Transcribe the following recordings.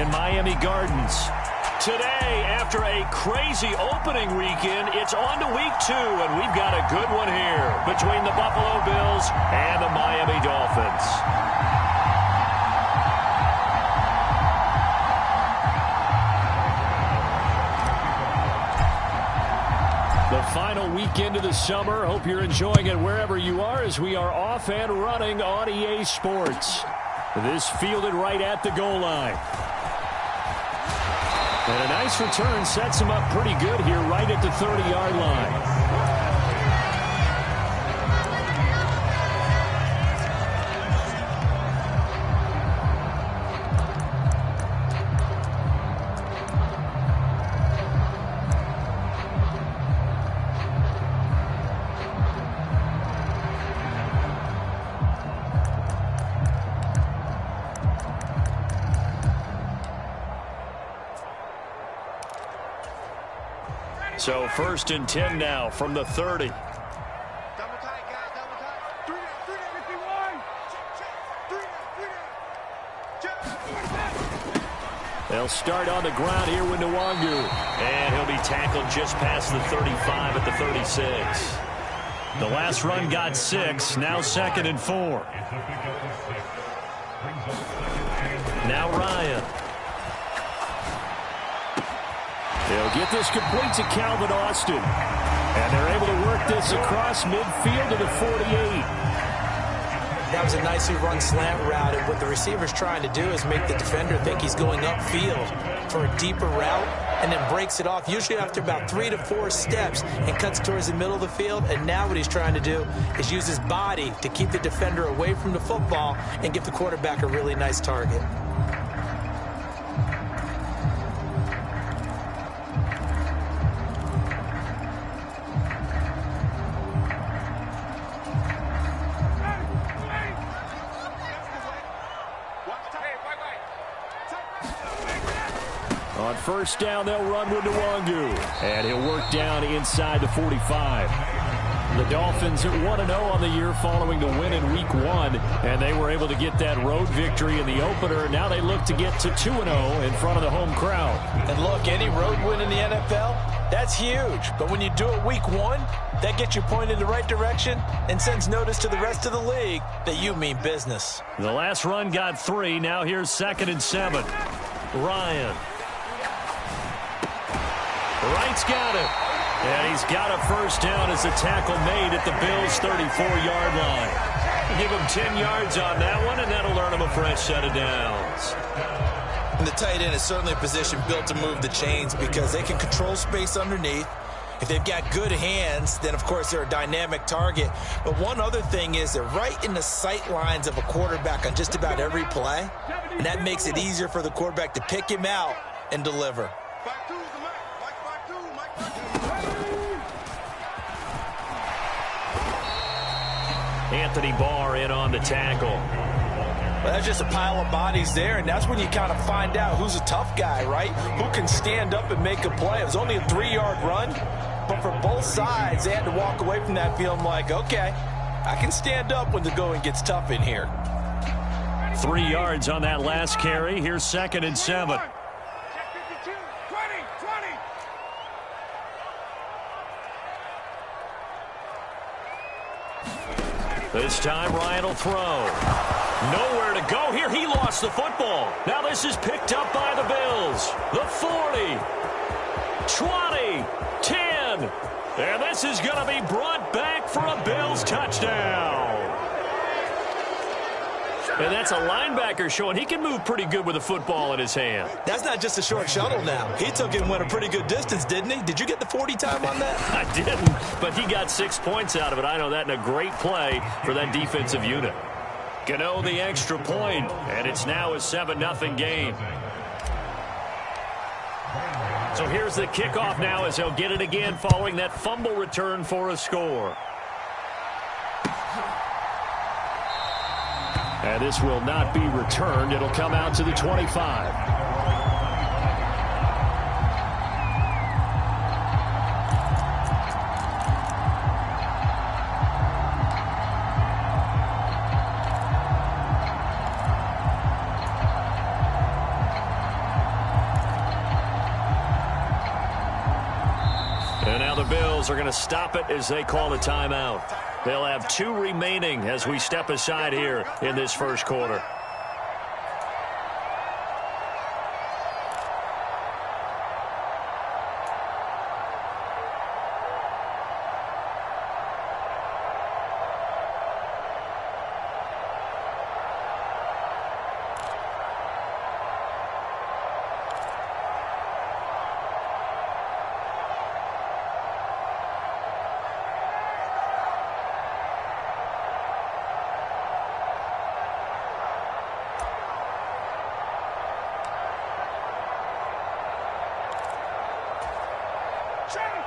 in Miami Gardens. Today, after a crazy opening weekend, it's on to week 2, and we've got a good one here between the Buffalo Bills and the Miami Dolphins. The final weekend of the summer. Hope you're enjoying it wherever you are as we are off and running on EA Sports. This fielded right at the goal line. And a nice return sets him up pretty good here right at the 30-yard line. So 1st and 10 now from the 30. Double tight, guys, double tight. Three down, if you want. Three down. They'll start on the ground here with Nwangu. And he'll be tackled just past the 35 at the 36. The last run got 6. Now 2nd and 4. Now Ryan. They'll get this complete to Calvin Austin. And they're able to work this across midfield to the 48. That was a nicely run slant route, and what the receiver's trying to do is make the defender think he's going upfield for a deeper route, and then breaks it off, usually after about 3 to 4 steps, and cuts towards the middle of the field. And now what he's trying to do is use his body to keep the defender away from the football and give the quarterback a really nice target. On 1st down, they'll run with Nwangu. And he'll work down inside the 45. The Dolphins at 1-0 on the year following the win in Week 1. And they were able to get that road victory in the opener. Now they look to get to 2-0 in front of the home crowd. And look, any road win in the NFL, that's huge. But when you do it Week 1, that gets you pointed in the right direction and sends notice to the rest of the league that you mean business. The last run got 3. Now here's 2nd and 7. Ryan. Wright's got it. And he's got a 1st down as the tackle made at the Bills' 34-yard line. Give him 10 yards on that one, and that'll earn him a fresh set of downs. And the tight end is certainly a position built to move the chains because they can control space underneath. If they've got good hands, then, of course, they're a dynamic target. But one other thing is they're right in the sight lines of a quarterback on just about every play, and that makes it easier for the quarterback to pick him out and deliver. Anthony Barr in on the tackle. Well, that's just a pile of bodies there, and that's when you kind of find out who's a tough guy, right? Who can stand up and make a play. It was only a 3-yard run, but for both sides, they had to walk away from that feeling like, okay, I can stand up when the going gets tough in here. 3 yards on that last carry. Here's 2nd and 7. This time, Ryan will throw. Nowhere to go here. He lost the football. Now this is picked up by the Bills. The 40, 20, 10. And this is going to be brought back for a Bills touchdown. And that's a linebacker showing he can move pretty good with a football in his hand. That's not just a short shuttle now. He took it and went a pretty good distance, didn't he? Did you get the 40 time on that? I didn't, but he got 6 points out of it. I know that, in a great play for that defensive unit. Gano the extra point, and it's now a 7-0 game. So here's the kickoff now as they'll get it again following that fumble return for a score. And this will not be returned. It'll come out to the 25. the Bills are going to stop it as they call a timeout. They'll have 2 remaining as we step aside here in this first quarter.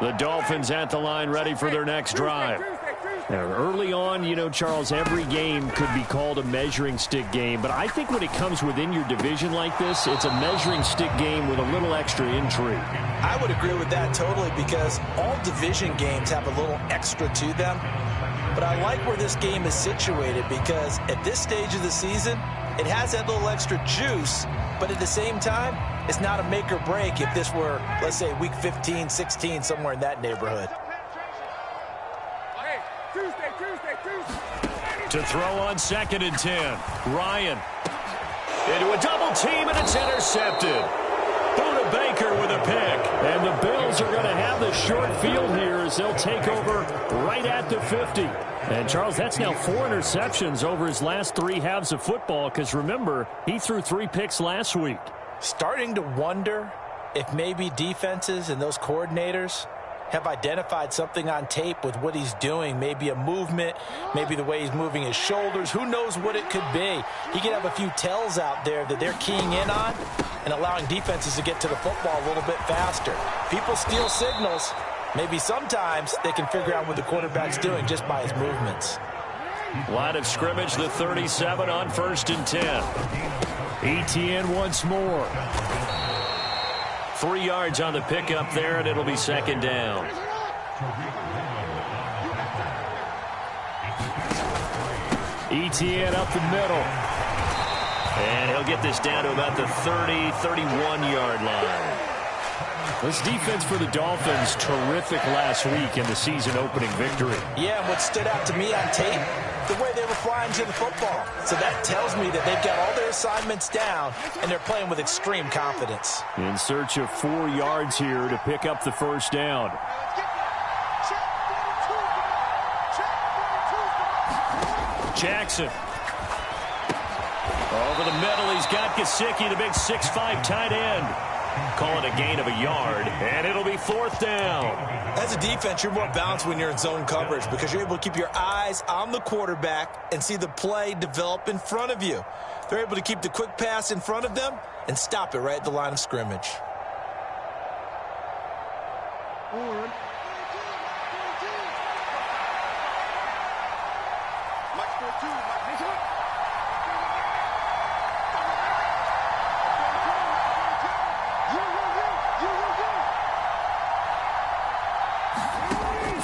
The Dolphins at the line ready for their next drive. Now, early on, you know, Charles, every game could be called a measuring stick game. But I think when it comes within your division like this, it's a measuring stick game with a little extra intrigue. I would agree with that totally because all division games have a little extra to them. But I like where this game is situated because at this stage of the season, it has that little extra juice. But at the same time, it's not a make or break if this were, let's say, week 15, 16, somewhere in that neighborhood. To throw on 2nd and 10. Ryan. Into a double team, and it's intercepted. Buda Baker with a pick. And the Bills are going to have the short field here as they'll take over right at the 50. And, Charles, that's now 4 interceptions over his last 3 halves of football because, remember, he threw 3 picks last week. Starting to wonder if maybe defenses and those coordinators have identified something on tape with what he's doing. Maybe a movement, maybe the way he's moving his shoulders. Who knows what it could be? He could have a few tells out there that they're keying in on and allowing defenses to get to the football a little bit faster. People steal signals. Maybe sometimes they can figure out what the quarterback's doing just by his movements. Line of scrimmage, the 37 on 1st and 10. ETN once more. 3 yards on the pickup there, and it'll be 2nd down. ETN up the middle. And he'll get this down to about the 30, 31-yard line. This defense for the Dolphins, terrific last week in the season-opening victory. Yeah, and what stood out to me on tape, the way they were flying to the football. So that tells me that they've got all their assignments down, and they're playing with extreme confidence. In search of 4 yards here to pick up the first down. Jackson. Over the middle, he's got Gesicki, the big 6'5" tight end. Call it a gain of a yard, and it'll be 4th down. As a defense, you're more balanced when you're in zone coverage because you're able to keep your eyes on the quarterback and see the play develop in front of you. They're able to keep the quick pass in front of them and stop it right at the line of scrimmage.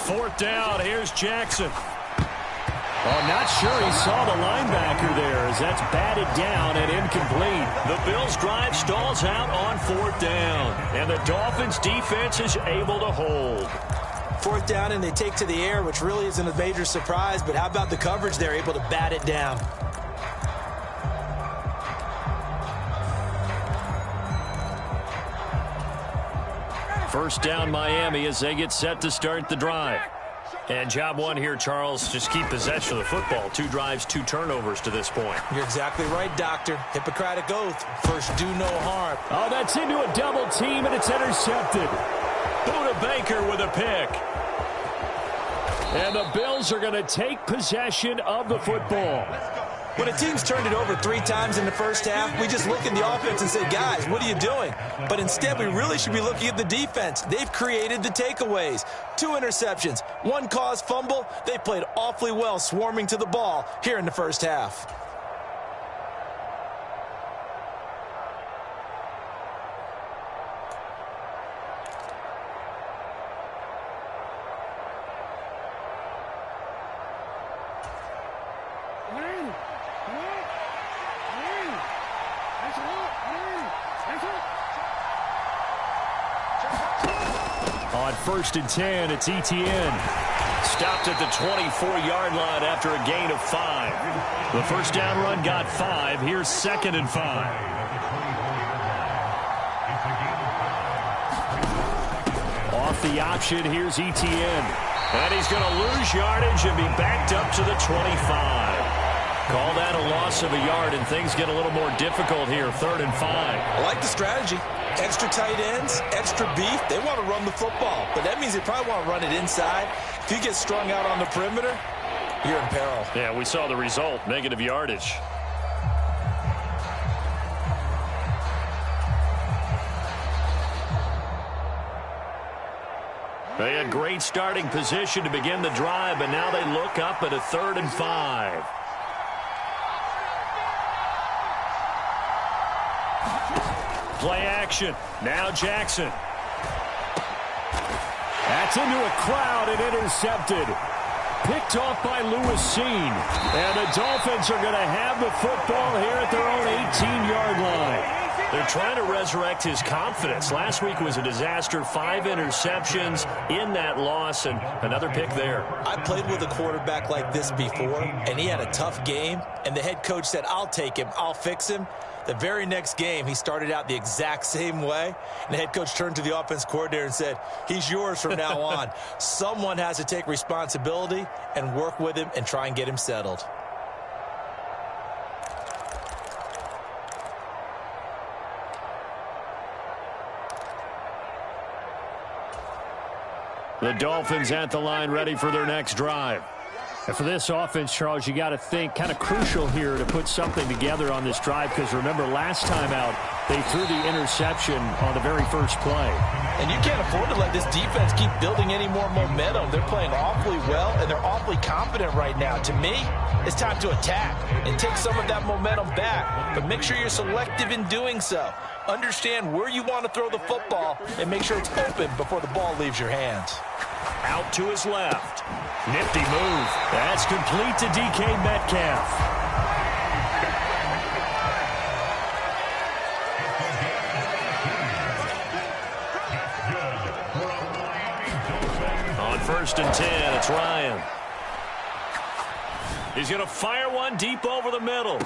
Fourth down, here's Jackson. Oh, not sure he saw the linebacker there as that's batted down and incomplete. The Bills' drive stalls out on 4th down, and the Dolphins' defense is able to hold. 4th down, and they take to the air, which really isn't a major surprise, but how about the coverage there, able to bat it down? First down, Miami, as they get set to start the drive. And job one here, Charles, just keep possession of the football. 2 drives, 2 turnovers to this point. You're exactly right, Doctor. Hippocratic oath. First, do no harm. Oh, that's into a double team, and it's intercepted. Buda Baker with a pick. And the Bills are going to take possession of the football. When a team's turned it over 3 times in the first half, we just look at the offense and say, guys, what are you doing? But instead, we really should be looking at the defense. They've created the takeaways. 2 interceptions, 1 caused fumble. They played awfully well swarming to the ball here in the first half. On 1st and 10, it's Etienne. Stopped at the 24-yard line after a gain of 5. The first down run got 5. Here's 2nd and 5. Off the option, here's Etienne. And he's going to lose yardage and be backed up to the 25. Call that a loss of a yard, and things get a little more difficult here. 3rd and 5. I like the strategy. Extra tight ends, extra beef. They want to run the football, but that means they probably want to run it inside. If you get strung out on the perimeter, you're in peril. Yeah, we saw the result, negative yardage. They had great starting position to begin the drive, but now they look up at a 3rd and 5. Play action. Now Jackson. That's into a crowd and intercepted. Picked off by Lewis Seen. And the Dolphins are going to have the football here at their own 18-yard line. They're trying to resurrect his confidence. Last week was a disaster. 5 interceptions in that loss, and another pick there. I played with a quarterback like this before, and he had a tough game, and the head coach said, I'll take him, I'll fix him. The very next game, he started out the exact same way, and the head coach turned to the offense coordinator and said, he's yours from now on. Someone has to take responsibility and work with him and try and get him settled. The Dolphins at the line, ready for their next drive. And for this offense, Charles, you got to think kind of crucial here to put something together on this drive, because remember last time out they threw the interception on the very first play. And you can't afford to let this defense keep building any more momentum. They're playing awfully well, and they're awfully confident right now. To me, it's time to attack and take some of that momentum back, but make sure you're selective in doing so. Understand where you want to throw the football and make sure it's open before the ball leaves your hands. Out to his left. Nifty move. That's complete to DK Metcalf. On 1st and 10, it's Ryan. He's going to fire one deep over the middle.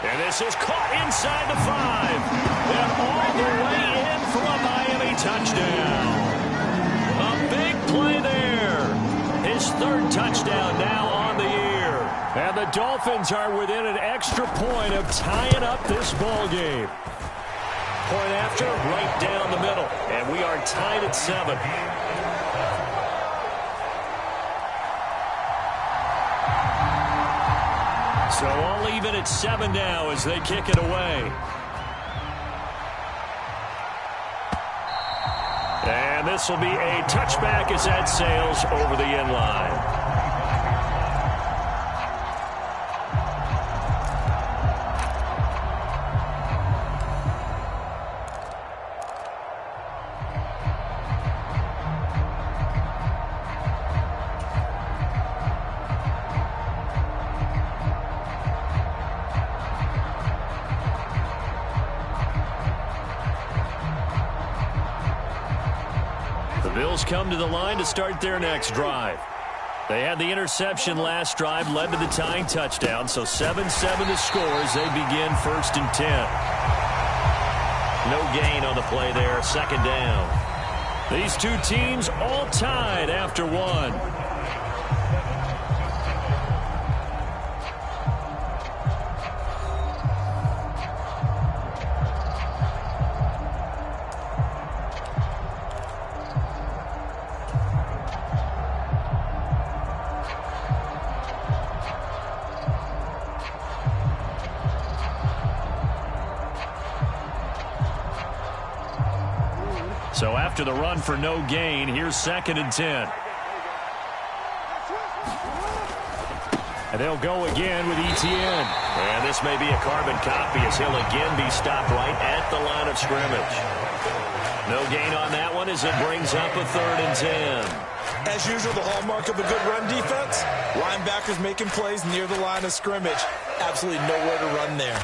And this is caught inside the 5. And all the way in for a Miami touchdown. A big play there. His 3rd touchdown now on the year. And the Dolphins are within an extra point of tying up this ball game. Point after, right down the middle. And we are tied at 7. So all even at 7 now as they kick it away. And this will be a touchback as that sails over the end line. Come to the line to start their next drive. They had the interception last drive, led to the tying touchdown, so 7-7 to score as they begin 1st and 10. No gain on the play there, 2nd down. These two teams all tied after 1. So after the run for no gain, here's 2nd and 10. And they'll go again with Etienne. And this may be a carbon copy as he'll again be stopped right at the line of scrimmage. No gain on that one as it brings up a 3rd and 10. As usual, the hallmark of a good run defense, linebackers making plays near the line of scrimmage. Absolutely nowhere to run there.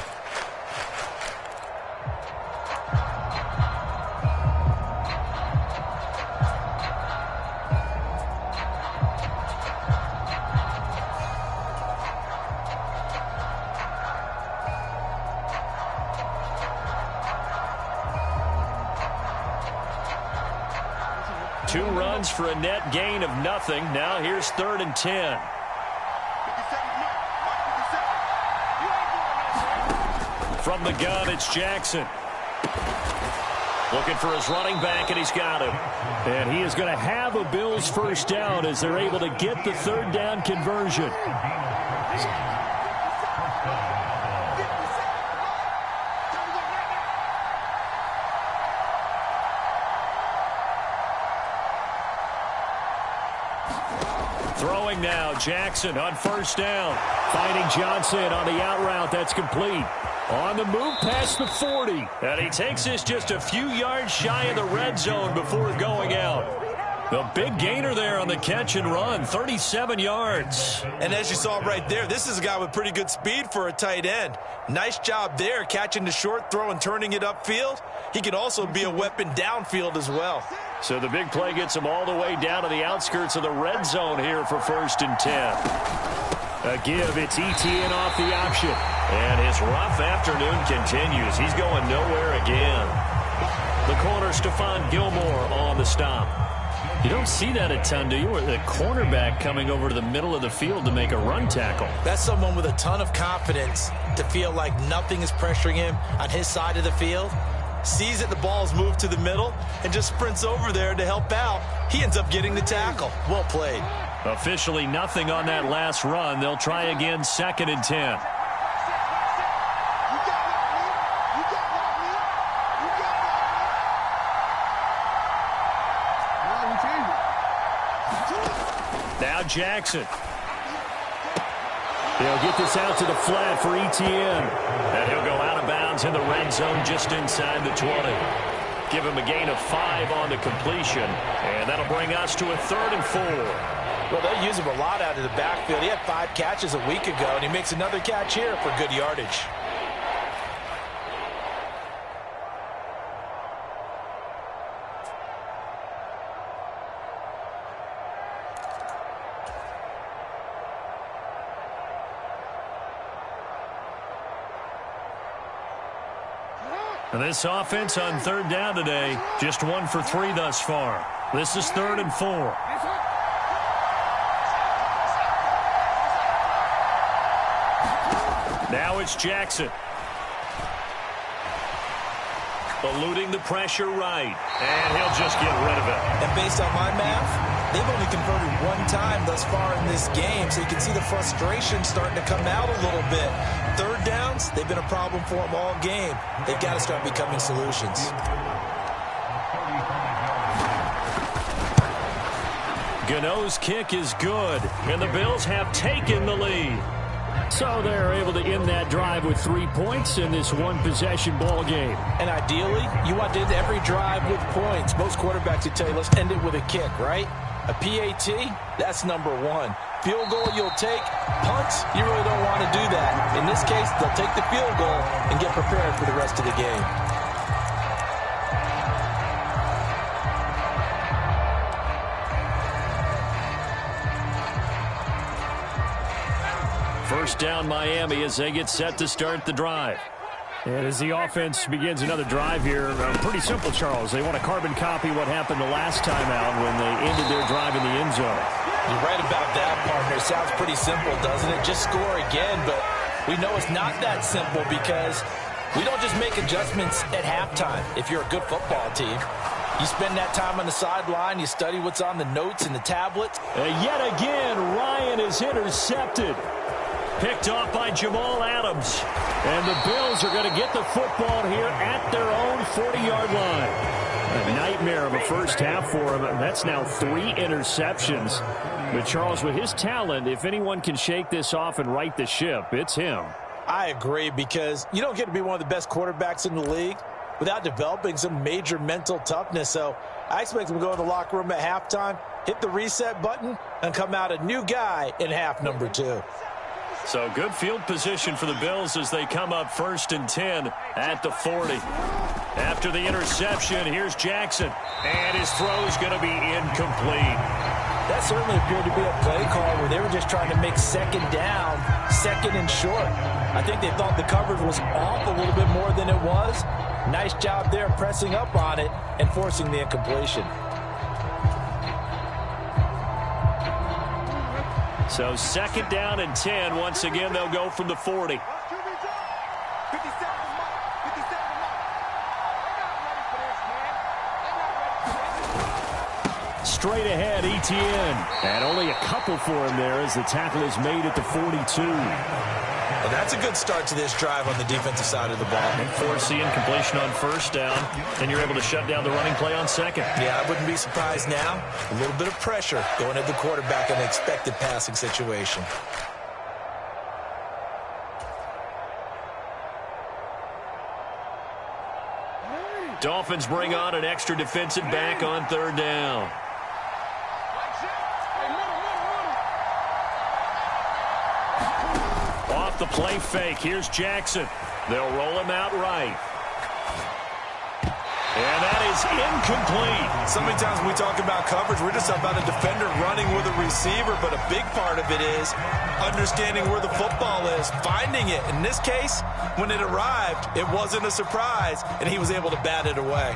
2 runs for a net gain of nothing. Now here's 3rd and 10. From the gun, it's Jackson. Looking for his running back, and he's got him. And he is going to have a Bills first down as they're able to get the 3rd down conversion. Throwing now, Jackson on 1st down. Finding Johnson on the out route. That's complete. On the move past the 40. And he takes this just a few yards shy of the red zone before going out. The big gainer there on the catch and run, 37 yards. And as you saw right there, this is a guy with pretty good speed for a tight end. Nice job there, catching the short throw and turning it upfield. He can also be a weapon downfield as well. So the big play gets him all the way down to the outskirts of the red zone here for 1st and 10. A give, it's Etienne off the option. And his rough afternoon continues. He's going nowhere again. The corner, Stephon Gilmore on the stop. You don't see that a ton, do you? Or the cornerback coming over to the middle of the field to make a run tackle. That's someone with a ton of confidence to feel like nothing is pressuring him on his side of the field. Sees that the ball's moved to the middle and just sprints over there to help out. He ends up getting the tackle. Well played. Officially nothing on that last run. They'll try again, 2nd and 10. Now Jackson. They'll get this out to the flat for Etienne. And he'll go out of bounds in the red zone just inside the 20. Give him a gain of 5 on the completion. And that'll bring us to a 3rd and 4. Well, they use him a lot out of the backfield. He had 5 catches a week ago, and he makes another catch here for good yardage. And this offense on 3rd down today, just 1 for 3 thus far. This is 3rd and 4. Now it's Jackson. Eluding the pressure right. And he'll just get rid of it. And based on my math, they've only converted 1 time thus far in this game, so you can see the frustration starting to come out a little bit. 3rd downs, they've been a problem for them all game. They've got to start becoming solutions. Gano's kick is good, and the Bills have taken the lead. So they're able to end that drive with 3 points in this 1-possession ball game. And ideally, you want to end every drive with points. Most quarterbacks would tell you, let's end it with a kick, right? A PAT, that's number 1. Field goal you'll take. Punts, you really don't want to do that. In this case, they'll take the field goal and get prepared for the rest of the game. First down Miami as they get set to start the drive. And as the offense begins another drive here, pretty simple, Charles. They want to carbon copy what happened the last time out when they ended their drive in the end zone. You're right about that, partner. Sounds pretty simple, doesn't it? Just score again, but we know it's not that simple because we don't just make adjustments at halftime if you're a good football team. You spend that time on the sideline, you study what's on the notes and the tablets. Yet again, Ryan is intercepted. Picked off by Jamal Adams. And the Bills are going to get the football here at their own 40-yard line. A nightmare of a first half for him. That's now 3 interceptions. But Charles, with his talent, if anyone can shake this off and right the ship, it's him. I agree, because you don't get to be one of the best quarterbacks in the league without developing some major mental toughness. So I expect him to go in the locker room at halftime, hit the reset button, and come out a new guy in half number 2. So good field position for the Bills as they come up 1st and 10 at the 40. After the interception, here's Jackson. And his throw's going to be incomplete. That certainly appeared to be a play call where they were just trying to make 2nd down, 2nd and short. I think they thought the coverage was off a little bit more than it was. Nice job there pressing up on it and forcing the incompletion. So second down and 10. Once again, they'll go from the 40. Straight ahead, Etienne. And only a couple for him there as the tackle is made at the 42. Well, that's a good start to this drive on the defensive side of the ball. And force the incompletion on first down, and you're able to shut down the running play on second. Yeah, I wouldn't be surprised now. A little bit of pressure going at the quarterback in an expected passing situation. Dolphins bring on an extra defensive back on third down. Off the play fake, here's Jackson. They'll roll him out right. And that is incomplete. So many times when we talk about coverage, we're just about a defender running with a receiver, but a big part of it is understanding where the football is, finding it. In this case, when it arrived, it wasn't a surprise, and he was able to bat it away.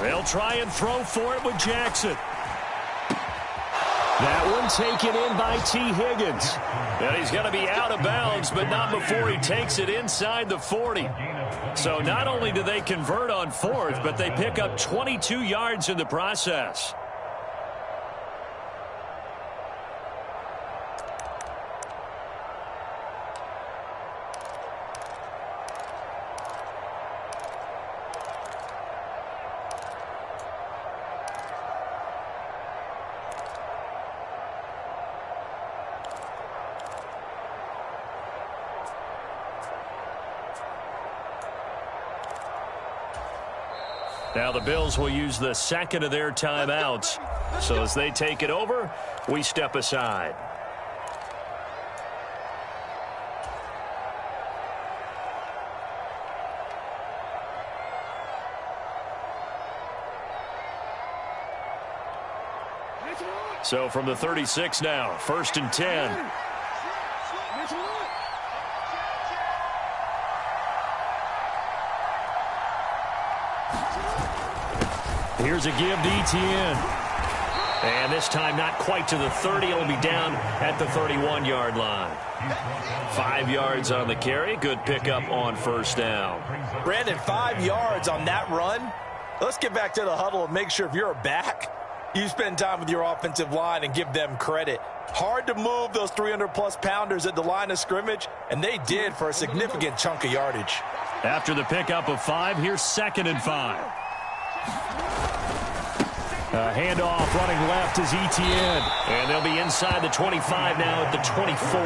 They'll try and throw for it with Jackson. That one taken in by T. Higgins. And he's going to be out of bounds, but not before he takes it inside the 40. So not only do they convert on fourth, but they pick up 22 yards in the process. Now the Bills will use the second of their timeouts. So as they take it over, we step aside. So from the 36 now, 1st and 10. Here's a give to Etienne. And this time not quite to the 30. It'll be down at the 31-yard line. 5 yards on the carry. Good pickup on first down. Brandon, 5 yards on that run. Let's get back to the huddle and make sure if you're a back, you spend time with your offensive line and give them credit. Hard to move those 300-plus pounders at the line of scrimmage, and they did for a significant chunk of yardage. After the pickup of 5, here's 2nd and 5. A handoff running left is Etienne. And they'll be inside the 25 now at the 24.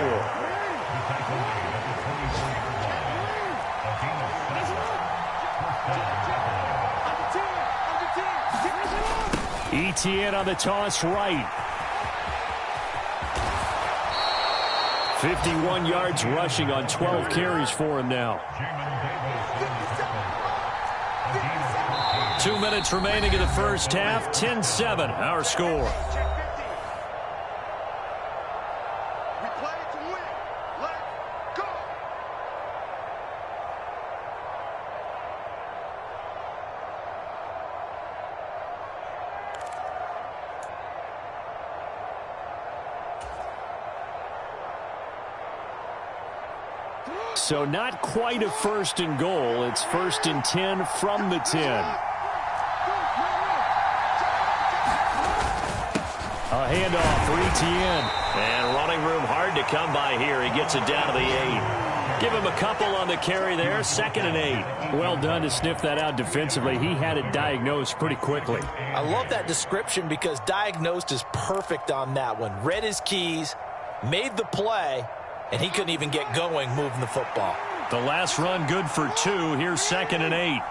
Etienne on the toss right. 51 yards rushing on 12 carries for him now. 2 minutes remaining in the first half. 10-7, our score. We play to win. Let's go. So not quite a 1st and goal. It's 1st and 10 from the 10. A handoff for Etienne. And running room hard to come by here. He gets it down to the 8. Give him a couple on the carry there. 2nd and 8. Well done to sniff that out defensively. He had it diagnosed pretty quickly. I love that description because diagnosed is perfect on that one. Read his keys, made the play, and he couldn't even get going moving the football. The last run good for 2. Here's 2nd and 8.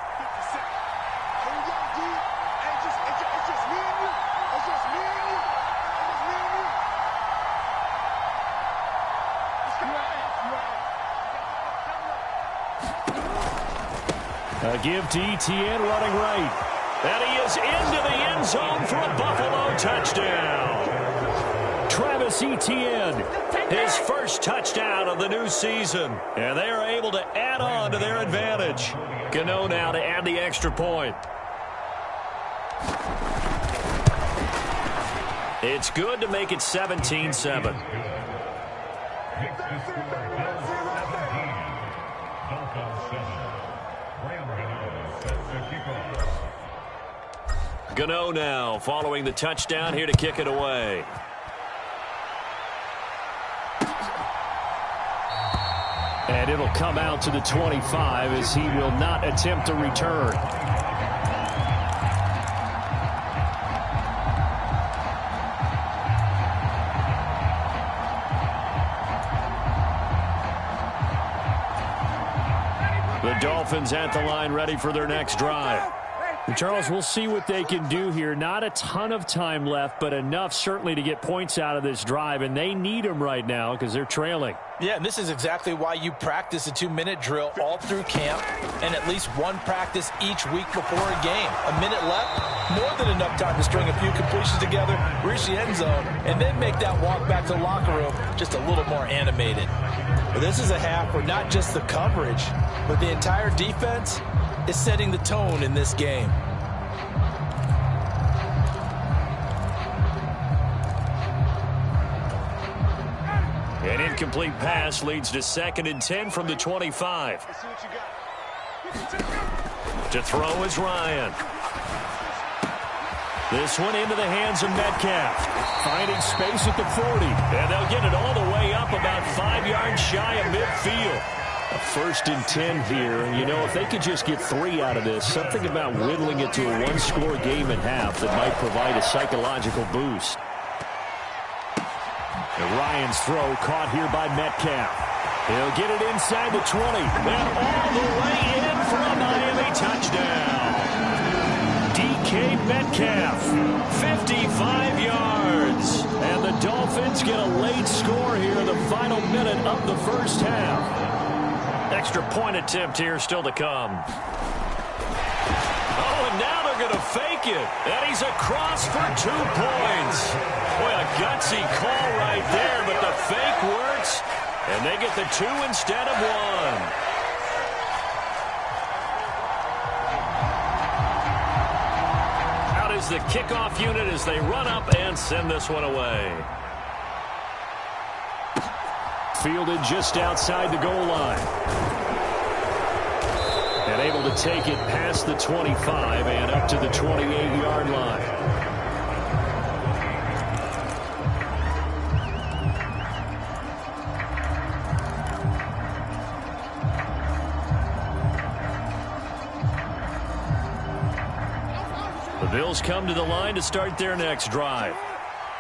A give to Etienne running right. And he is into the end zone for a Buffalo touchdown. Travis Etienne, his first touchdown of the new season. And they are able to add on to their advantage. Gano now to add the extra point. It's good to make it 17-7. Gano now following the touchdown here to kick it away. And it'll come out to the 25 as he will not attempt to return. The Dolphins at the line ready for their next drive. And Charles, we'll see what they can do here. Not a ton of time left, but enough certainly to get points out of this drive, and they need them right now because they're trailing. Yeah, and this is exactly why you practice a 2-minute drill all through camp and at least one practice each week before a game. A minute left, more than enough time to string a few completions together, reach the end zone, and then make that walk back to the locker room just a little more animated. But this is a half where not just the coverage, but the entire defense is setting the tone in this game. An incomplete pass leads to 2nd and 10 from the 25. To throw is Ryan. This one into the hands of Metcalf. Finding space at the 40. And they'll get it all the way up about 5 yards shy of midfield. A 1st and 10 here. You know, if they could just get 3 out of this, something about whittling it to a 1-score game at half that might provide a psychological boost. And Ryan's throw caught here by Metcalf. He'll get it inside the 20. And all the way in for a Miami touchdown. DK Metcalf, 55 yards. And the Dolphins get a late score here in the final minute of the first half. Extra point attempt here still to come. Oh, and now they're going to fake it. And he's across for 2 points. Boy, a gutsy call right there, but the fake works. And they get the 2 instead of 1. Out is the kickoff unit as they run up and send this one away. Fielded just outside the goal line. And able to take it past the 25 and up to the 28-yard line. The Bills come to the line to start their next drive.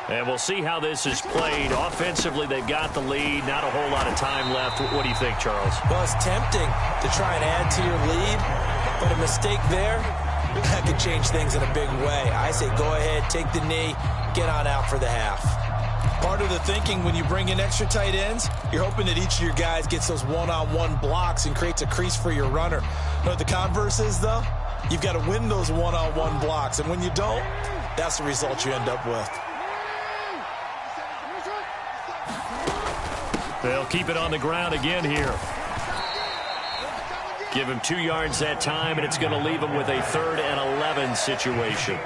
And we'll see how this is played. Offensively, they've got the lead. Not a whole lot of time left. What do you think, Charles? Well, it's tempting to try and add to your lead, but a mistake there, that could change things in a big way. I say go ahead, take the knee, get on out for the half. Part of the thinking when you bring in extra tight ends, you're hoping that each of your guys gets those one-on-one blocks and creates a crease for your runner. You know what the converse is, though? You've got to win those one-on-one blocks, and when you don't, that's the result you end up with. They'll keep it on the ground again here. Give him 2 yards that time, and it's going to leave him with a 3rd and 11 situation.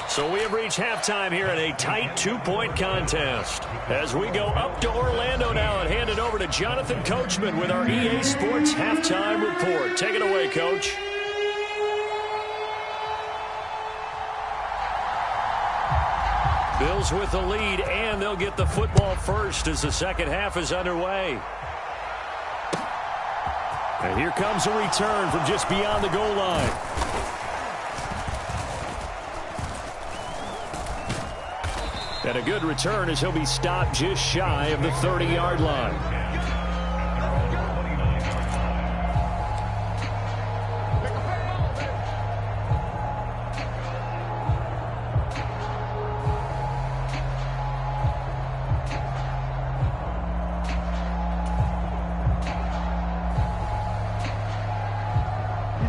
So we have reached halftime here in a tight 2-point contest. As we go up to Orlando now and hand it over to Jonathan Coachman with our EA Sports Halftime Report. Take it away, Coach. Bills with the lead, and they'll get the football first as the second half is underway. And here comes a return from just beyond the goal line. And a good return as he'll be stopped just shy of the 30-yard line.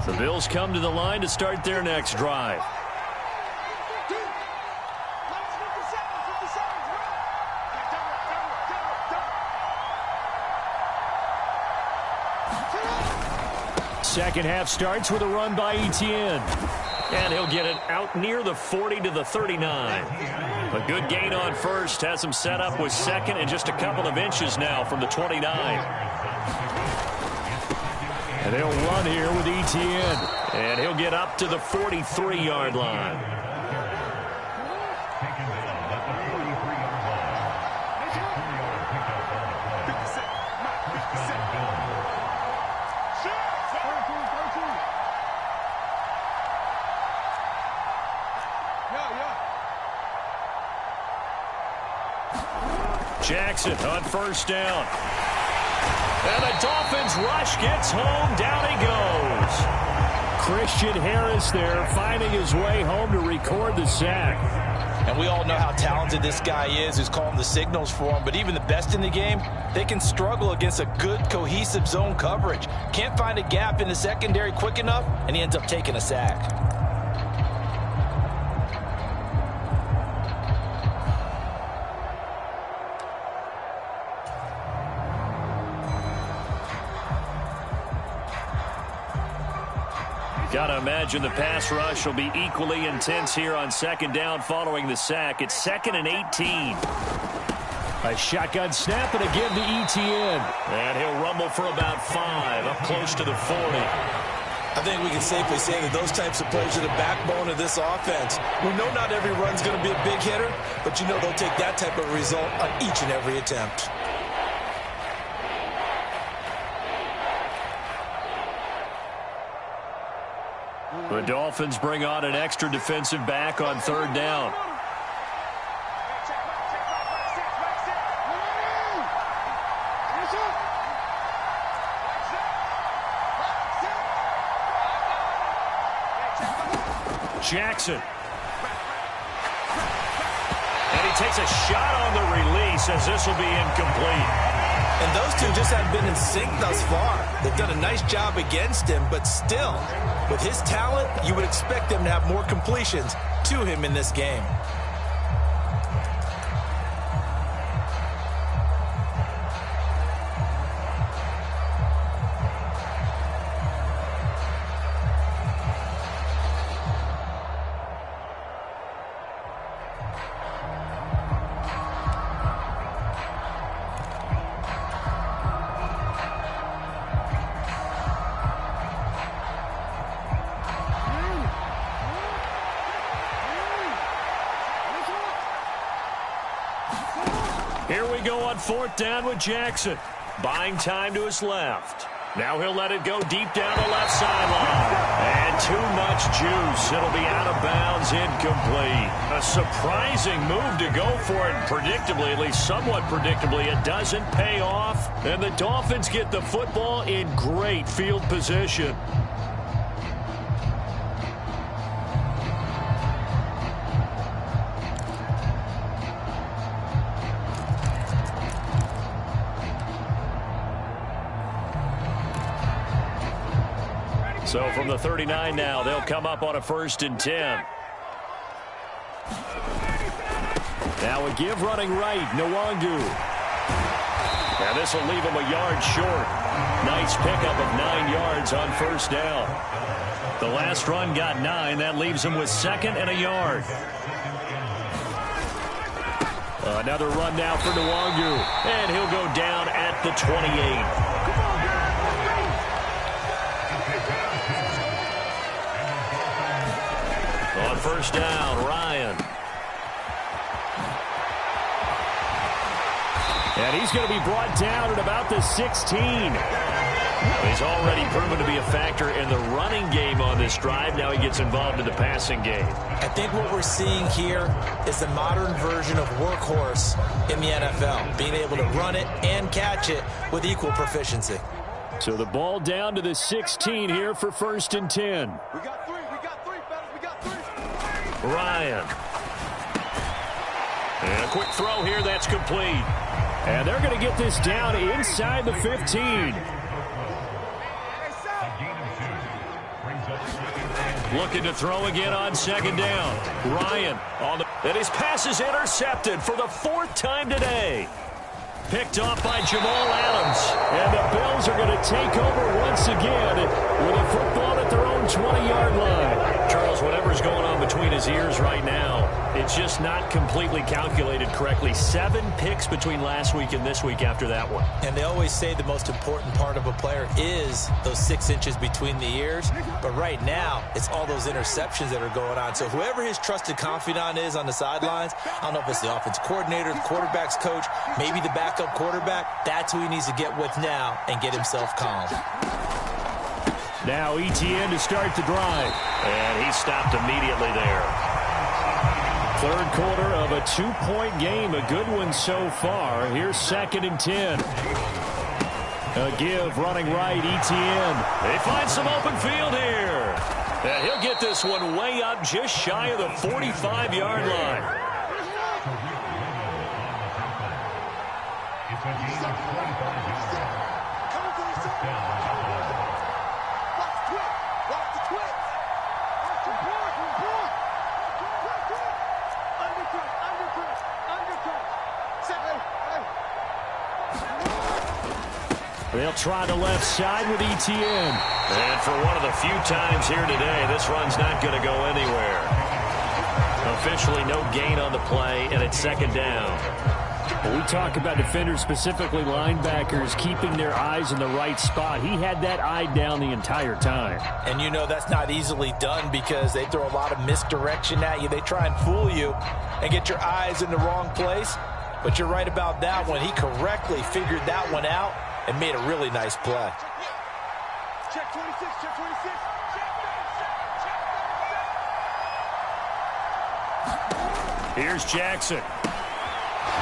The Bills come to the line to start their next drive. Second half starts with a run by Etienne. And he'll get it out near the 40 to the 39. A good gain on first. Has him set up with second and just a couple of inches now from the 29. And they'll run here with Etienne. And he'll get up to the 43-yard line. Jackson on first down. And the Dolphins rush gets home. Down he goes. Christian Harris there finding his way home to record the sack. And we all know how talented this guy is who's calling the signals for him. But even the best in the game, they can struggle against a good, cohesive zone coverage. Can't find a gap in the secondary quick enough, and he ends up taking a sack. Got to imagine the pass rush will be equally intense here on second down following the sack. It's 2nd and 18. A shotgun snap and a give to Etienne. And he'll rumble for about 5, up close to the 40. I think we can safely say that those types of plays are the backbone of this offense. We know not every run's going to be a big hitter, but you know they'll take that type of result on each and every attempt. The Dolphins bring on an extra defensive back on third down. Jackson. And he takes a shot on the release as this will be incomplete. And those two just haven't been in sync thus far. They've done a nice job against him, but still, with his talent, you would expect them to have more completions to him in this game. Here we go on fourth down with Jackson. Buying time to his left. Now he'll let it go deep down the left sideline. And too much juice. It'll be out of bounds, incomplete. A surprising move to go for it. Predictably, at least somewhat predictably, it doesn't pay off. And the Dolphins get the football in great field position. So from the 39 now, they'll come up on a 1st and 10. Now a give running right, Nwangu. Now this will leave him a yard short. Nice pickup of 9 yards on first down. The last run got 9. That leaves him with 2nd and a yard. Another run now for Nwangu. And he'll go down at the 28. On first down, Ryan. And he's going to be brought down at about the 16. He's already proven to be a factor in the running game on this drive. Now he gets involved in the passing game. I think what we're seeing here is the modern version of workhorse in the NFL, being able to run it and catch it with equal proficiency. So the ball down to the 16 here for 1st and 10. We got three, fellas, we got three. Ryan. And a quick throw here, that's complete. And they're going to get this down inside the 15. Looking to throw again on second down. Ryan on the... And his pass is intercepted for the 4th time today. Picked off by Jamal Adams. And the Bills are going to take over once again with a football at their own 20-yard line. Charles, whatever's going on between his ears right now, it's just not completely calculated correctly. 7 picks between last week and this week after that one. And they always say the most important part of a player is those 6 inches between the ears. But right now, it's all those interceptions that are going on. So whoever his trusted confidant is on the sidelines, I don't know if it's the offensive coordinator, the quarterback's coach, maybe the backup quarterback, that's who he needs to get with now and get himself calm. Now Etienne to start the drive. And he stopped immediately there. 3rd quarter of a 2-point game. A good one so far. Here's 2nd and 10. A give running right, Etienne. They find some open field here. And he'll get this one way up just shy of the 45-yard line. They'll try the left side with Etienne. And for one of the few times here today, this run's not going to go anywhere. Officially no gain on the play, and it's 2nd down. When we talk about defenders, specifically linebackers, keeping their eyes in the right spot. He had that eye down the entire time. And you know that's not easily done because they throw a lot of misdirection at you. They try and fool you and get your eyes in the wrong place. But you're right about that one. He correctly figured that one out and made a really nice play. Check 26, check 26. Here's Jackson.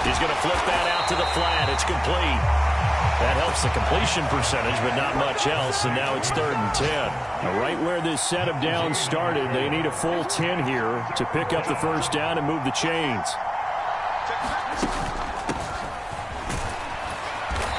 He's going to flip that out to the flat. It's complete. That helps the completion percentage, but not much else, and now it's 3rd and 10. Now, right where this set of downs started, they need a full 10 here to pick up the 1st down and move the chains.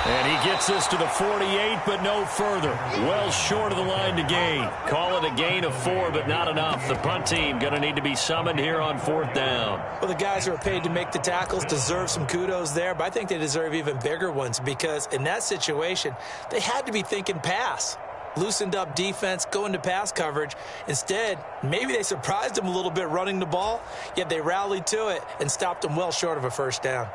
And he gets this to the 48, but no further. Well short of the line to gain. Call it a gain of 4, but not enough. The punt team going to need to be summoned here on 4th down. Well, the guys who are paid to make the tackles deserve some kudos there, but I think they deserve even bigger ones because in that situation, they had to be thinking pass. Loosened up defense, going to pass coverage. Instead, maybe they surprised them a little bit running the ball, yet they rallied to it and stopped them well short of a 1st down.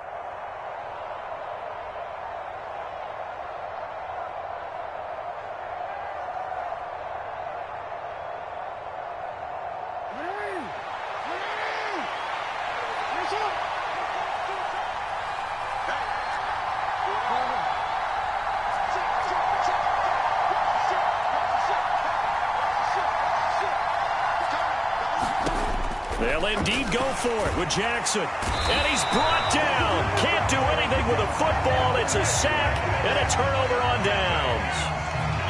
They'll indeed go for it with Jackson. And he's brought down. Can't do anything with a football. It's a sack and a turnover on downs.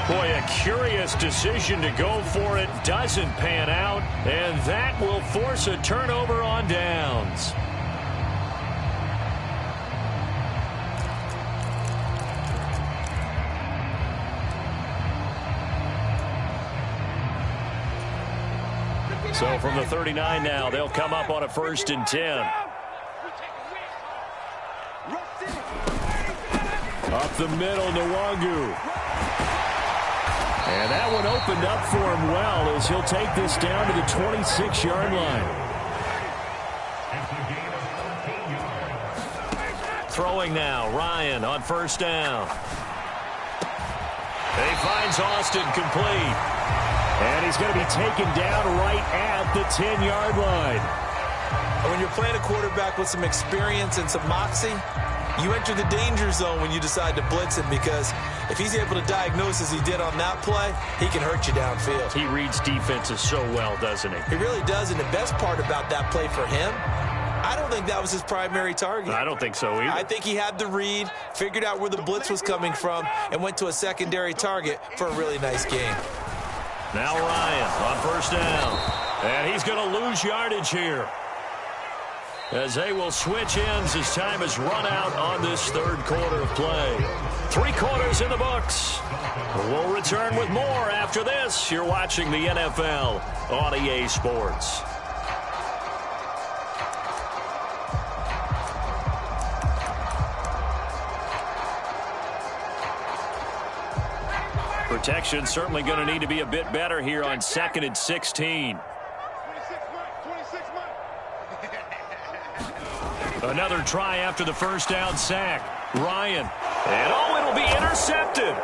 Boy, a curious decision to go for it. Doesn't pan out. And that will force a turnover on downs. So from the 39 now, they'll come up on a 1st and 10. Up the middle, Nwangu. And that one opened up for him well as he'll take this down to the 26-yard line. Throwing now, Ryan on 1st down. He finds Austin complete. And he's going to be taken down right at the 10-yard line. When you're playing a quarterback with some experience and some moxie, you enter the danger zone when you decide to blitz him because if he's able to diagnose as he did on that play, he can hurt you downfield. He reads defenses so well, doesn't he? He really does, and the best part about that play for him, I don't think that was his primary target. I don't think so either. I think he had the read, figured out where the blitz was coming from, and went to a secondary target for a really nice game. Now Ryan on 1st down. And he's going to lose yardage here, as they will switch ends as time has run out on this 3rd quarter of play. 3 quarters in the books. We'll return. return with more after this. You're watching the NFL on EA Sports. Protection certainly going to need to be a bit better here on 2nd and 16. Another try after the first down sack. Ryan. And it'll be intercepted.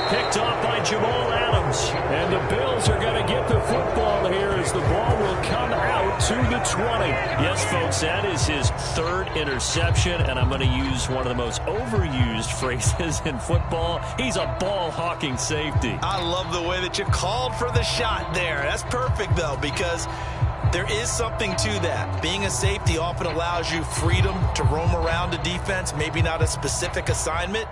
Picked off by Jamal Adams. And the Bills are going to get the football here as the ball will come out to the 20. Yes, folks, that is his 3rd interception, and I'm going to use one of the most overused phrases in football. He's a ball-hawking safety. I love the way that you called for the shot there. That's perfect, though, because there is something to that. Being a safety often allows you freedom to roam around a defense, maybe not a specific assignment.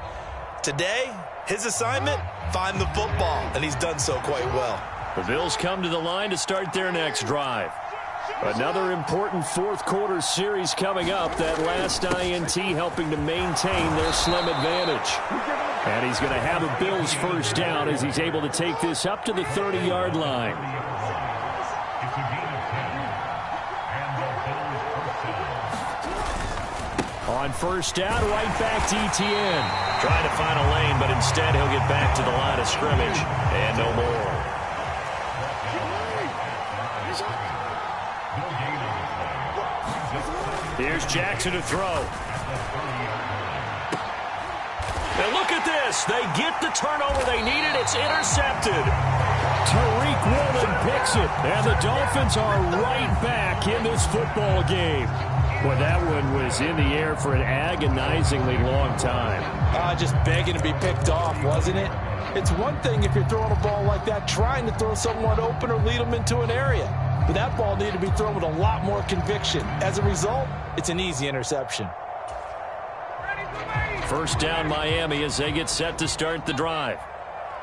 Today, his assignment, find the football, and he's done so quite well. The Bills come to the line to start their next drive. Another important 4th quarter series coming up. That last INT helping to maintain their slim advantage. And he's going to have a Bills first down as he's able to take this up to the 30-yard line. On first down, right back to Etienne. Trying to find a lane, but instead he'll get back to the line of scrimmage. And no more. Here's Jackson to throw. And look at this. They get the turnover they needed. It's intercepted. Tariq Woolen picks it. And the Dolphins are right back in this football game. Boy, that one was in the air for an agonizingly long time. Just begging to be picked off, wasn't it? It's one thing if you're throwing a ball like that, trying to throw someone open or lead them into an area. But that ball needed to be thrown with a lot more conviction. As a result, it's an easy interception. First down Miami as they get set to start the drive.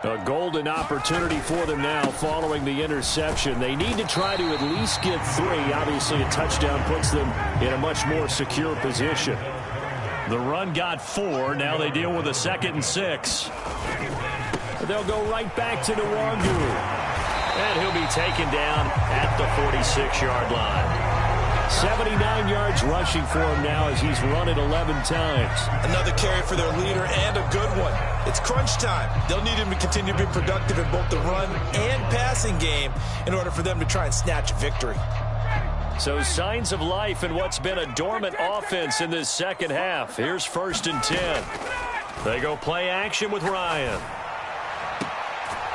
A golden opportunity for them now following the interception. They need to try to at least get 3. Obviously, a touchdown puts them in a much more secure position. The run got 4. Now they deal with a 2nd and 6. They'll go right back to Nwangu. And he'll be taken down at the 46-yard line. 79 yards rushing for him now as he's run it 11 times. Another carry for their leader and a good one. It's crunch time. They'll need him to continue to be productive in both the run and passing game in order for them to try and snatch a victory. So signs of life in what's been a dormant offense in this second half. Here's 1st and 10. They go play action with Ryan.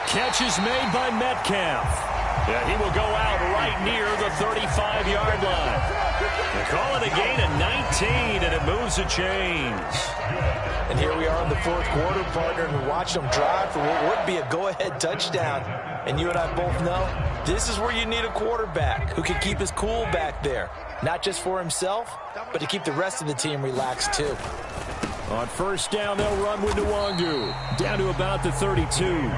Catch is made by Metcalf. Yeah, he will go out right near the 35-yard line. They call it a gain of 19, and it moves the chains. And here we are in the 4th quarter, partner, and watch them drive for what would be a go-ahead touchdown. And you and I both know this is where you need a quarterback who can keep his cool back there. Not just for himself, but to keep the rest of the team relaxed, too. On first down, they'll run with Nwangu. Down to about the 32.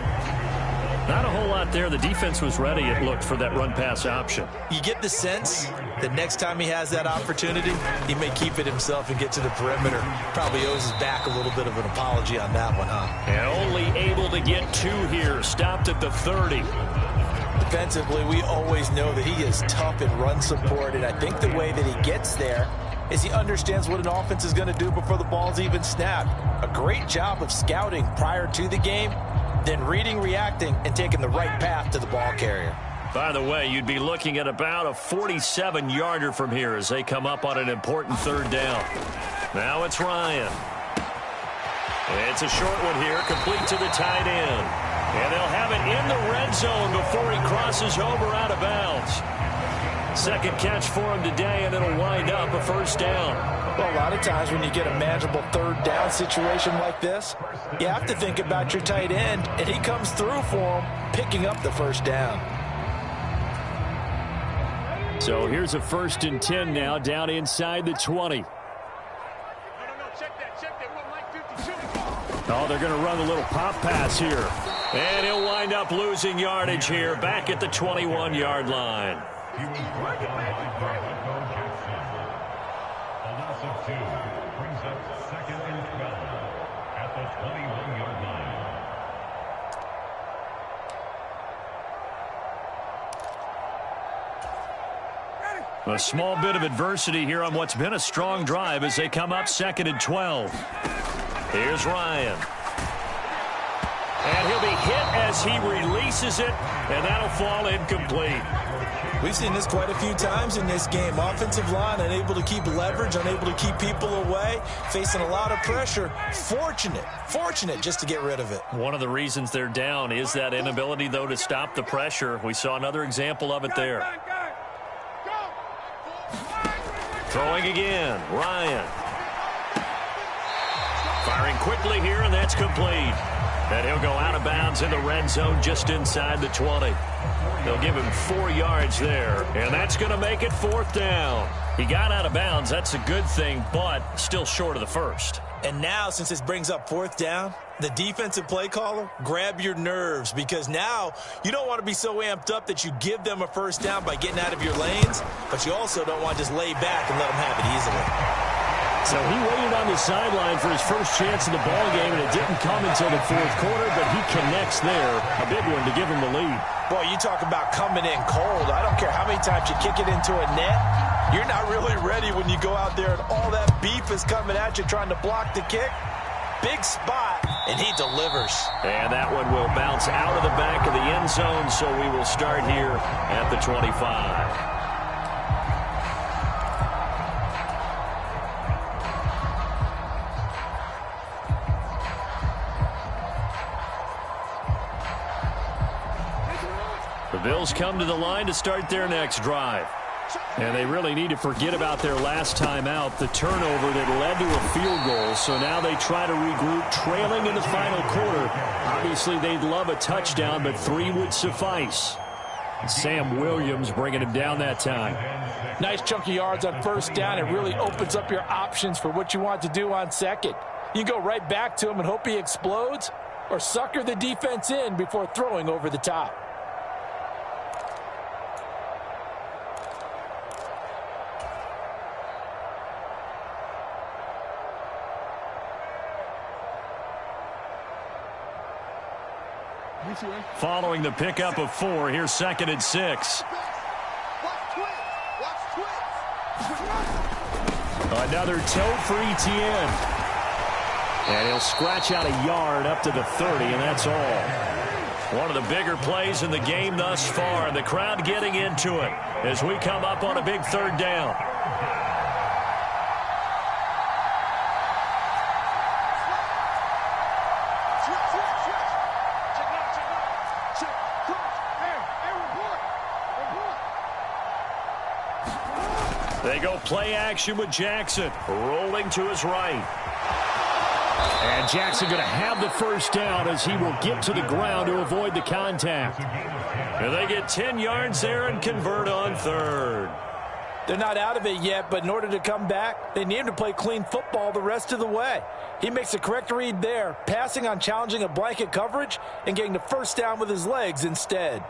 Not a whole lot there. The defense was ready, it looked, for that run-pass option. You get the sense that next time he has that opportunity, he may keep it himself and get to the perimeter. Probably owes his back a little bit of an apology on that one, huh? And only able to get 2 here. Stopped at the 30. Defensively, we always know that he is tough in run support, and I think the way that he gets there is he understands what an offense is going to do before the ball's even snapped. A great job of scouting prior to the game, then reading, reacting, and taking the right path to the ball carrier. By the way, you'd be looking at about a 47-yarder from here as they come up on an important 3rd down. Now it's Ryan. It's a short one here, complete to the tight end. And they'll have it in the red zone before he crosses over out of bounds. 2nd catch for him today, and it'll wind up a 1st down. Well, a lot of times when you get a manageable 3rd down situation like this, you have to think about your tight end, and he comes through for him, picking up the 1st down. So here's a 1st and 10 now, down inside the 20. Oh, they're going to run a little pop pass here. And he'll wind up losing yardage here, back at the 21-yard line. Brings up 2nd and 12 at the 21-yard line. A small bit of adversity here on what's been a strong drive as they come up 2nd and 12. Here's Ryan. And he'll be hit as he releases it, and that'll fall incomplete. We've seen this quite a few times in this game. Offensive line unable to keep leverage, unable to keep people away, facing a lot of pressure. Fortunate just to get rid of it. One of the reasons they're down is that inability, though, to stop the pressure. We saw another example of it there. Throwing again, Ryan. Firing quickly here, and that's complete. And he'll go out of bounds in the red zone just inside the 20. They'll give him 4 yards there, and that's going to make it 4th down. He got out of bounds. That's a good thing, but still short of the first. And now, since this brings up 4th down, the defensive play caller, grab your nerves, because now you don't want to be so amped up that you give them a first down by getting out of your lanes, but you also don't want to just lay back and let them have it easily. So he waited on the sideline for his first chance in the ball game, and it didn't come until the 4th quarter, but he connects there. A big one to give him the lead. Boy, you talk about coming in cold. I don't care how many times you kick it into a net. You're not really ready when you go out there and all that beef is coming at you trying to block the kick. Big spot, and he delivers. And that one will bounce out of the back of the end zone, so we will start here at the 25. The Bills come to the line to start their next drive. And they really need to forget about their last time out, the turnover that led to a field goal. So now they try to regroup, trailing in the final quarter. Obviously, they'd love a touchdown, but 3 would suffice. Sam Williams bringing him down that time. Nice chunky yards on first down. It really opens up your options for what you want to do on second. You can go right back to him and hope he explodes, or sucker the defense in before throwing over the top. Following the pickup of 4, here's 2nd and 6. Another tote for Etienne. And he'll scratch out a yard up to the 30, and that's all. One of the bigger plays in the game thus far, and the crowd getting into it as we come up on a big 3rd down. They go play action with Jackson, rolling to his right. And Jackson going to have the first down as he will get to the ground to avoid the contact. And they get 10 yards there and convert on 3rd. They're not out of it yet, but in order to come back, they need him to play clean football the rest of the way. He makes a correct read there, passing on challenging a blanket coverage and getting the first down with his legs instead.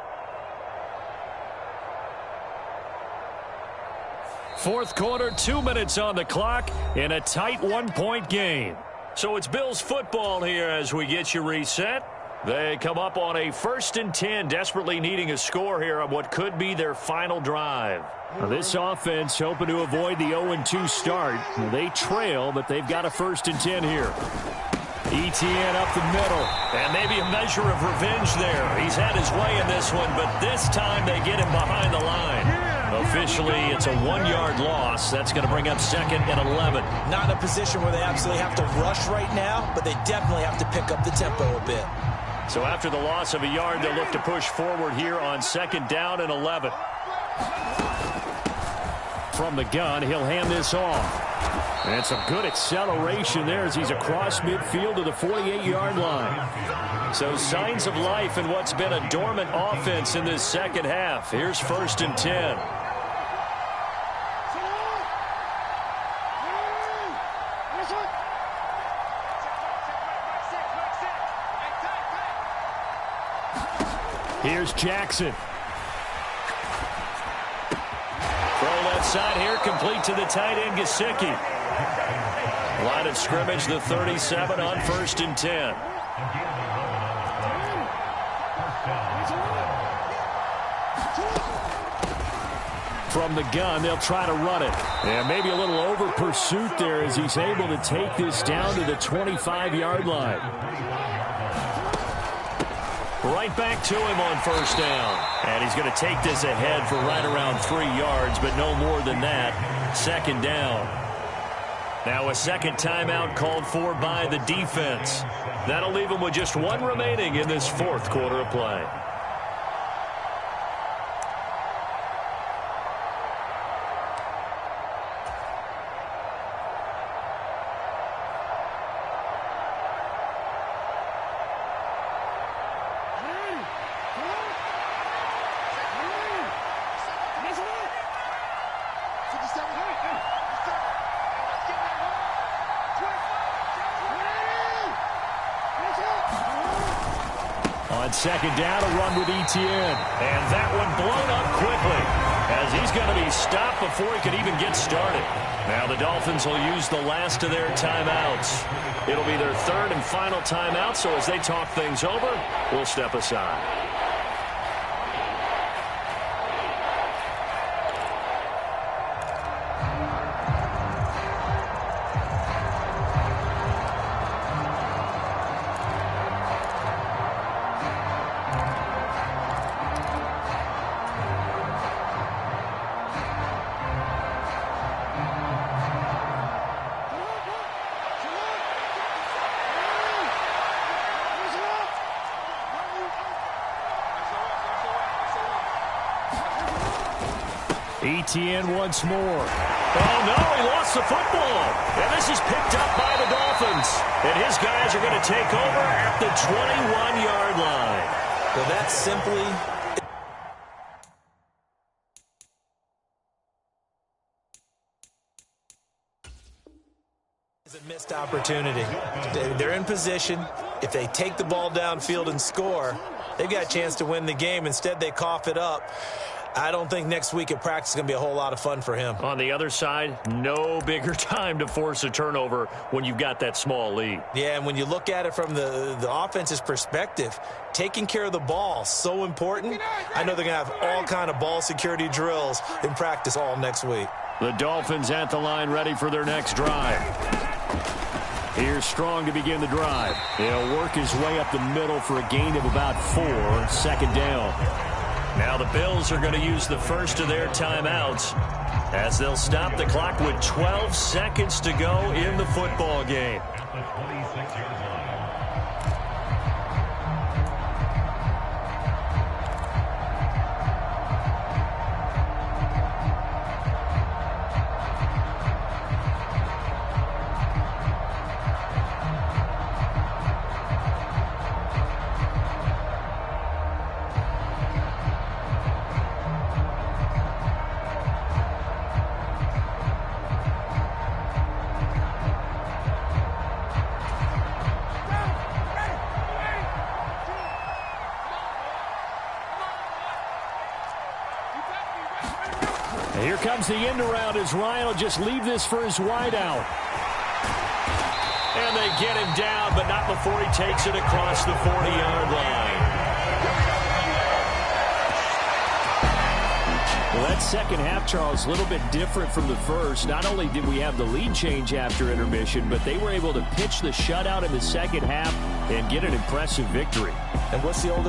4th quarter, 2 minutes on the clock in a tight 1-point game. So it's Bills football here as we get you reset. They come up on a 1st and 10, desperately needing a score here on what could be their final drive. Now this offense hoping to avoid the 0-2 start. They trail, but they've got a 1st and 10 here. Etienne up the middle, and maybe a measure of revenge there. He's had his way in this one, but this time they get him behind the line. Officially, it's a 1-yard loss. That's going to bring up 2nd and 11. Not in a position where they absolutely have to rush right now, but they definitely have to pick up the tempo a bit. So after the loss of a yard, they'll look to push forward here on 2nd down and 11. From the gun, he'll hand this off. And some good acceleration there as he's across midfield to the 48-yard line. So signs of life in what's been a dormant offense in this second half. Here's 1st and 10. Here's Jackson. Throw left side here, complete to the tight end, Gesicki. Line of scrimmage, the 37 on 1st and 10. From the gun, they'll try to run it. And maybe a little over pursuit there as he's able to take this down to the 25-yard line. Right back to him on first down. And he's going to take this ahead for right around 3 yards, but no more than that. Second down. Now a second timeout called for by the defense. That'll leave him with just one remaining in this fourth quarter of play. On second down, a run with Etienne. And that one blown up quickly as he's going to be stopped before he can even get started. Now the Dolphins will use the last of their timeouts. It'll be their third and final timeout, so as they talk things over, we'll step aside. Etienne once more. Oh, no, he lost the football. And this is picked up by the Dolphins. And his guys are going to take over at the 21-yard line. Well, that's simply... It's a missed opportunity. They're in position. If they take the ball downfield and score, they've got a chance to win the game. Instead, they cough it up. I don't think next week at practice is going to be a whole lot of fun for him. On the other side, no bigger time to force a turnover when you've got that small lead. Yeah, and when you look at it from the offense's perspective, taking care of the ball, so important. I know they're going to have all kind of ball security drills in practice all next week. The Dolphins at the line ready for their next drive. Here's Strong to begin the drive. He'll work his way up the middle for a gain of about 4, second down. Now the Bills are going to use the first of their timeouts as they'll stop the clock with 12 seconds to go in the football game. The 26-yard line. Here comes the end around as Ryan will just leave this for his wideout. And they get him down, but not before he takes it across the 40-yard line. Well, that second half, Charles, a little bit different from the first. Not only did we have the lead change after intermission, but they were able to pitch the shutout in the second half and get an impressive victory. And what's the old